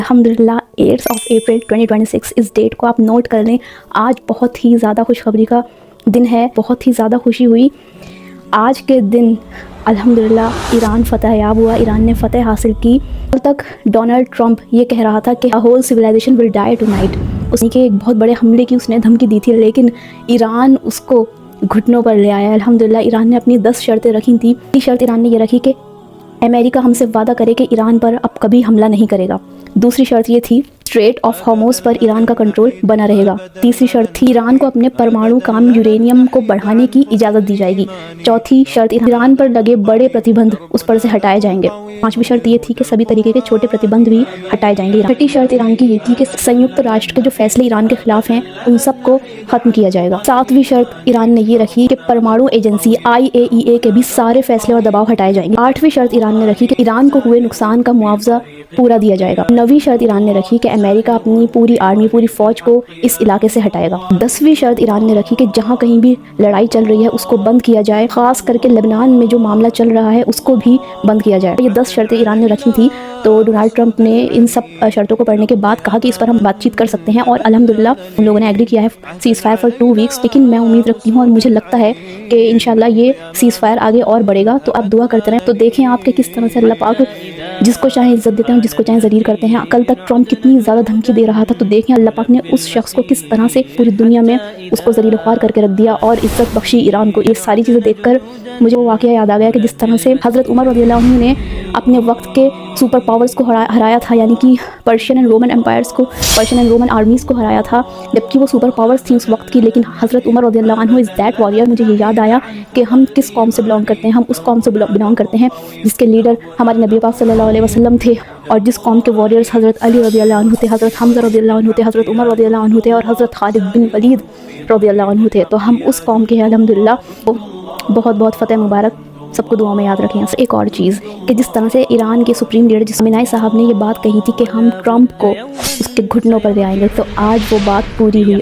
الحمدللہ 8 اپریل 2026 اس ڈیٹ کو آپ نوٹ کر لیں. آج بہت ہی زیادہ خوشخبری کا دن ہے, بہت ہی زیادہ خوشی ہوئی. آج کے دن الحمدللہ ایران فتح یاب ہوا, ایران نے فتح حاصل کی. کل تک ڈونلڈ ٹرمپ یہ کہہ رہا تھا کہ ہول سویلائزیشن ول ڈائی ٹو نائٹ. اس نے کہ ایک بہت بڑے حملے کی اس نے دھمکی دی تھی, لیکن ایران اس کو گھٹنوں پر لے آیا. الحمدللہ ایران نے اپنی 10 شرطیں رکھی تھیں. پہلی شرط ایران نے یہ رکھی کہ امریکہ ہم سے وعدہ کرے کہ ایران پر اب کبھی حملہ نہیں کرے گا. دوسری شرط یہ تھی اسٹریٹ آف ہارموز پر ایران کا کنٹرول بنا رہے گا. تیسری شرط تھی ایران کو اپنے پرمانو کام یورینیم کو بڑھانے کی اجازت دی جائے گی. چوتھی شرط ایران پر لگے بڑے پرتیبندھ اس پر سے ہٹائے جائیں گے. پانچویں شرط یہ تھی کہ سبھی طریقے کے چھوٹے پرتیبندھ بھی ہٹائے جائیں گے. چھٹی شرط ایران کی یہ تھی کہ سنیکت راشٹر کے جو فیصلے ایران کے خلاف ہیں ان سب کو ختم کیا جائے گا. ساتویں شرط ایران نے یہ رکھی کہ پرمانو ایجنسی IAEA کے بھی سارے فیصلے اور دباؤ ہٹائے جائیں گے. آٹھویں شرط ایران نے رکھی کہ ایران کو ہوئے نقصان کا معاوضہ پورا دیا جائے گا. نویں شرط ایران نے رکھی کہ امریکہ اپنی پوری آرمی, پوری فوج کو اس علاقے سے ہٹائے گا. 10ویں شرط ایران نے رکھی کہ جہاں کہیں بھی لڑائی چل رہی ہے اس کو بند کیا جائے, خاص کر کے لبنان میں جو معاملہ چل رہا ہے اس کو بھی بند کیا جائے. یہ 10 شرطیں ایران نے رکھی تھی. تو ڈونلڈ ٹرمپ نے ان سب شرطوں کو پڑھنے کے بعد کہا کہ اس پر ہم بات چیت کر سکتے ہیں, اور الحمدللہ ان لوگوں نے ایگری کیا ہے سیز فائر فار 2 ویکس. لیکن میں امید رکھتی ہوں اور مجھے لگتا ہے کہ انشاءاللہ یہ سیز فائر آگے اور بڑھے گا. تو آپ دعا کرتے رہیں. تو دیکھیں آپ کے کس طرح سے اللہ پاک جس کو چاہے عزت دیتے ہیں, جس کو چاہے ذلیل کرتے ہیں. کل تک ٹرمپ کتنی زیادہ دھمکی دے رہا تھا, تو دیکھیں اللہ پاک نے اس شخص کو کس طرح سے پوری دنیا میں اس کو ذلیل و خوار کر کے رکھ دیا اور عزت بخشی ایران کو. یہ ساری چیزیں دیکھ کر مجھے وہ واقعہ یاد آ گیا کہ جس طرح سے حضرت عمر رضی اللہ عنہ نے اپنے وقت کے سپر پاورز کو ہرایا تھا, یعنی کہ پرشین اینڈ رومن امپائرز کو, پرشین اینڈ رومن آرمیز کو ہرایا تھا, جبکہ وہ سپر پاورز تھیں اس وقت کی. لیکن حضرت عمر رضی اللہ عنہ از دیٹ واریر. مجھے یہ یاد آیا کہ ہم کس قوم سے بلانگ کرتے ہیں. ہم اس قوم سے بلانگ کرتے ہیں جس کے لیڈر ہمارے نبی پاک صلی اللہ علیہ وسلم تھے, اور جس قوم کے وارئرز حضرت علی رضی اللہ عنہ تھے, حضرت حمزہ رضی اللہ عنہ تھے, حضرت عمر رضی اللہ عنہ تھے, اور حضرت خالد بن ولید رضی اللہ عنہ تھے. تو ہم اس قوم کے ہیں الحمدللہ. بہت بہت فتح مبارک, سب کو دعا میں یاد رکھیں. ایک اور چیز کہ جس طرح سے ایران کے سپریم لیڈر جسمینائی صاحب نے یہ بات کہی تھی کہ ہم ٹرمپ کو اس کے گھٹنوں پر لے آئیں گے, تو آج وہ بات پوری ہوئی.